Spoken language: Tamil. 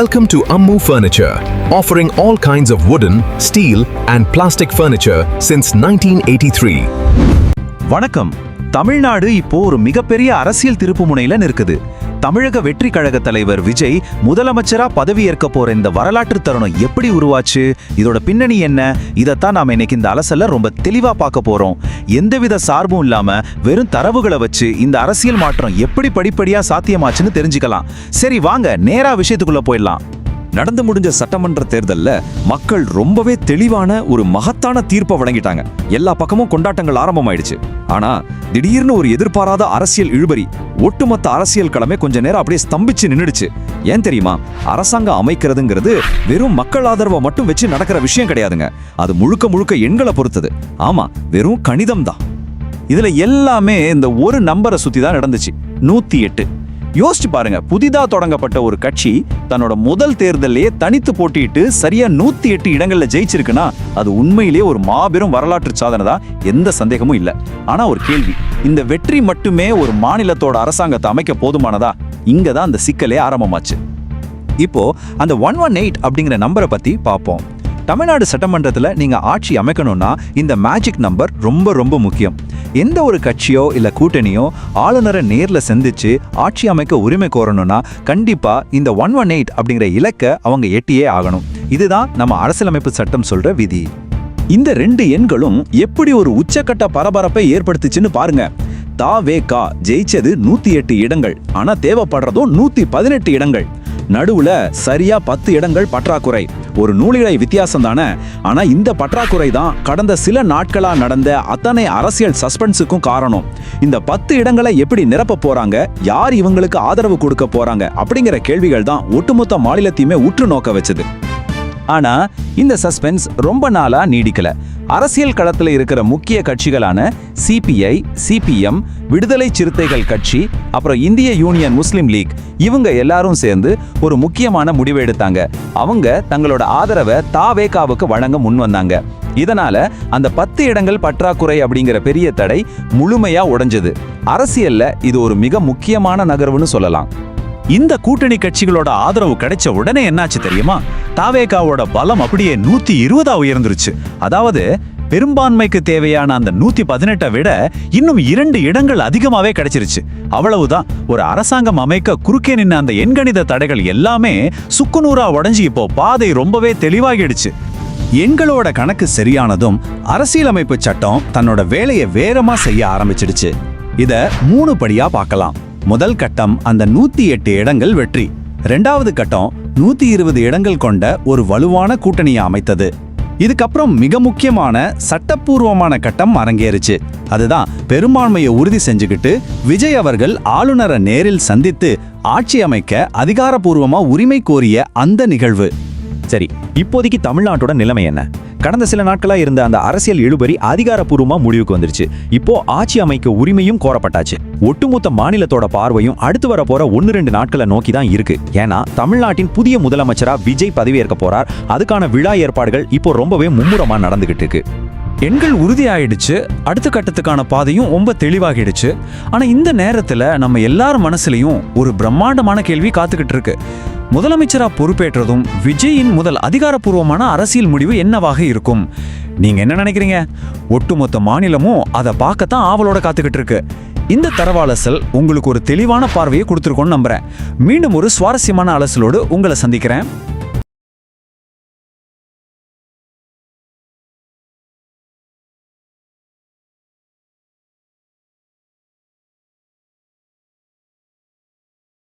Welcome to Ammu Furniture, offering all kinds of wooden, steel and plastic furniture since 1983. வணக்கம். தமிழ்நாடு இப்போ ஒரு மிகப்பெரிய அரசியல் திருப்புமுனையில நிற்குது. தமிழக வெற்றி கழக தலைவர் விஜய் முதலமைச்சரா பதவியேற்க போற இந்த வரலாற்று தருணம் எப்படி உருவாச்சு, இதோட பின்னணி என்ன, இதைத்தான் நாம இன்னைக்கு இந்த அலசல்ல ரொம்ப தெளிவா பார்க்க போறோம். எந்தவித சார்பும் இல்லாம வெறும் தரவுகளை வச்சு இந்த அரசியல் மாற்றம் எப்படி படிப்படியா சாத்தியமாச்சுன்னு தெரிஞ்சுக்கலாம். சரி வாங்க நேரா விஷயத்துக்குள்ள போயிடலாம். நடந்து முடிஞ்ச சட்டமன்ற தேர்தல்ல மக்கள் ரொம்பவே தெளிவான ஒரு மகத்தான தீர்ப்பை வழங்கிட்டாங்க. எல்லா பக்கமும் கொண்டாட்டங்கள் ஆரம்பமாயிடுச்சு. ஆனா திடீர்னு ஒரு எதிர்பாராத அரசியல் இழுபறி ஒட்டுமொத்த அரசியல் களமே கொஞ்ச நேரம் அப்படியே ஸ்தம்பிச்சு நின்னுடுச்சு. ஏன் தெரியுமா? அரசாங்கம் அமைக்கிறதுங்கிறது வெறும் மக்கள் ஆதரவை மட்டும் வச்சு நடக்கிற விஷயம் கிடையாதுங்க. அது முழுக்க முழுக்க எண்களை பொறுத்தது. ஆமா, வெறும் கணிதம் தான். இதுல எல்லாமே இந்த ஒரு நம்பரை சுத்தி தான் நடந்துச்சு. 108. யோசிச்சு பாருங்க, புதிதா தொடங்கப்பட்ட ஒரு கட்சி தன்னோட முதல் தேர்தலையே தனித்து போட்டிட்டு சரியா 108 இடங்கள்ல ஜெயிச்சிருக்குன்னா அது உண்மையிலேயே ஒரு மாபெரும் வரலாற்று சாதனை தான், எந்த சந்தேகமும் இல்லை. ஆனா ஒரு கேள்வி, இந்த வெற்றி மட்டுமே ஒரு மாநிலத்தோட அரசாங்கத்தை அமைக்க போதுமானதா? இங்கதான் அந்த சிக்கலே ஆரம்பமாச்சு. இப்போ அந்த 118 அப்படிங்கிற நம்பரை பத்தி பார்ப்போம். தமிழ்நாடு சட்டமன்றத்துல நீங்க ஆட்சி அமைக்கணும்னா இந்த மேஜிக் நம்பர் ரொம்ப ரொம்ப முக்கியம். எந்த ஒரு கட்சியோ இல்ல கூட்டணியோ ஆளுநரை நேர்ல சந்திச்சு ஆட்சி அமைக்க உரிமை கோரணும்னா கண்டிப்பா இந்த 118 அப்படிங்கிற இலக்க அவங்க எட்டியே ஆகணும். இதுதான் நம்ம அரசியலமைப்பு சட்டம் சொல்ற விதி. இந்த ரெண்டு எண்களும் எப்படி ஒரு உச்சக்கட்ட பரபரப்பை ஏற்படுத்துச்சுன்னு பாருங்க. தா.வே.க ஜெயிச்சது 108 இடங்கள், ஆனா தேவைப்படுறதும் 118 இடங்கள். நடுவுல சரியா 10 இடங்கள் பற்றாக்குறை. ஒரு நூலிழை வித்தியாசம் தானே. ஆனா இந்த பற்றாக்குறை தான் கடந்த சில நாட்களா நடந்த அத்தனை அரசியல் சஸ்பென்ஸுக்கும் காரணம். இந்த 10 இடங்களை எப்படி நிரப்ப போறாங்க, யார் இவங்களுக்கு ஆதரவு கொடுக்க போறாங்க அப்படிங்கிற கேள்விகள் தான் ஒட்டுமொத்த மாநிலத்தையுமே உற்று நோக்க வச்சது. ஆனா இந்த சஸ்பென்ஸ் ரொம்ப நாளா நீடிக்கல. அரசியல் களத்துல இருக்கிற முக்கிய கட்சிகளான சிபிஐ, சிபிஎம், விடுதலை சிறுத்தைகள் கட்சி, அப்புறம் இந்திய யூனியன் முஸ்லிம் லீக், இவங்க எல்லாரும் சேர்ந்து ஒரு முக்கியமான முடிவு எடுத்தாங்க. அவங்க தங்களோட ஆதரவை தா.வே.கவுக்கு வழங்க முன் வந்தாங்க. இதனால அந்த 10 இடங்கள் பற்றாக்குறை அப்படிங்கிற பெரிய தடை முழுமையா உடைஞ்சது. அரசியல்ல இது ஒரு மிக முக்கியமான நகர்வுன்னு சொல்லலாம். இந்த கூட்டணி கட்சிகளோட ஆதரவு கிடைச்ச உடனே என்னாச்சு தெரியுமா? தா.வே.கவோட பலம் அப்படியே 120 உயர்ந்துருச்சு. அதாவது பெரும்பான்மைக்கு தேவையான அந்த 118 விட இன்னும் 2 இடங்கள் அதிகமாவே கிடைச்சிருச்சு. அவ்வளவுதான். ஒரு அரசாங்கம் அமைக்க குறுக்கே நின்ன அந்த எண்கணித தடைகள் எல்லாமே சுக்குநூறா உடைஞ்சு இப்போ பாதை ரொம்பவே தெளிவாகிடுச்சு. எண்களோட கணக்கு சரியானதும் அரசியலமைப்பு சட்டம் தன்னோட வேலையை வேகமா செய்ய ஆரம்பிச்சிடுச்சு. இத 3 படியா பார்க்கலாம். முதல் கட்டம் அந்த 108 இடங்கள் வெற்றி. இரண்டாவது கட்டம் 120 இடங்கள் கொண்ட ஒரு வலுவான கூட்டணியை அமைத்தது. இதுக்கப்புறம் மிக முக்கியமான சட்டப்பூர்வமான கட்டம் அரங்கேறுச்சு. அதுதான் பெரும்பான்மையை உறுதி செஞ்சுக்கிட்டு விஜய் அவர்கள் ஆளுநரை நேரில் சந்தித்து ஆட்சி அமைக்க அதிகாரப்பூர்வமா உரிமை கோரிய அந்த நிகழ்வு. சரி, இப்போதைக்கு தமிழ்நாட்டோட நிலைமை என்ன? கடந்த சில நாட்களா இருந்த அந்த அரசியல் இழுபறி அதிகாரப்பூர்வமா முடிவுக்கு வந்துருச்சு. இப்போ ஆட்சி அமைக்க உரிமையும் கோரப்பட்டாச்சு. ஒட்டுமொத்த மாநிலத்தோட பார்வையும் அடுத்து வர போற 1-2 நாட்களை நோக்கி தான் இருக்கு. ஏன்னா தமிழ்நாட்டின் புதிய முதலமைச்சரா விஜய் பதவியேற்க போறார். அதுக்கான விழா ஏற்பாடுகள் இப்போ ரொம்பவே மும்முரமா நடந்துகிட்டு இருக்கு. எண்கள் உறுதியாயிடுச்சு. அடுத்த கட்டத்துக்கான பாதையும் ரொம்ப தெளிவாகிடுச்சு. ஆனா இந்த நேரத்துல நம்ம எல்லாரும் மனசுலயும் ஒரு பிரம்மாண்டமான கேள்வி காத்துக்கிட்டு இருக்கு. முதலமைச்சரா பொறுப்பேற்றதும் விஜயின் முதல் அதிகாரப்பூர்வமான அரசியல் முடிவு என்னவாக இருக்கும்? நீங்க என்ன நினைக்கிறீங்க? ஒட்டுமொத்த மாநிலமும் அதை பார்க்கத்தான் ஆவலோட காத்துக்கிட்டு இருக்கு. இந்த தரவாலசல் உங்களுக்கு ஒரு தெளிவான பார்வையை கொடுத்துருக்கோன்னு நம்புறேன். மீண்டும் ஒரு சுவாரஸ்யமான அலசலோடு உங்களை சந்திக்கிறேன்.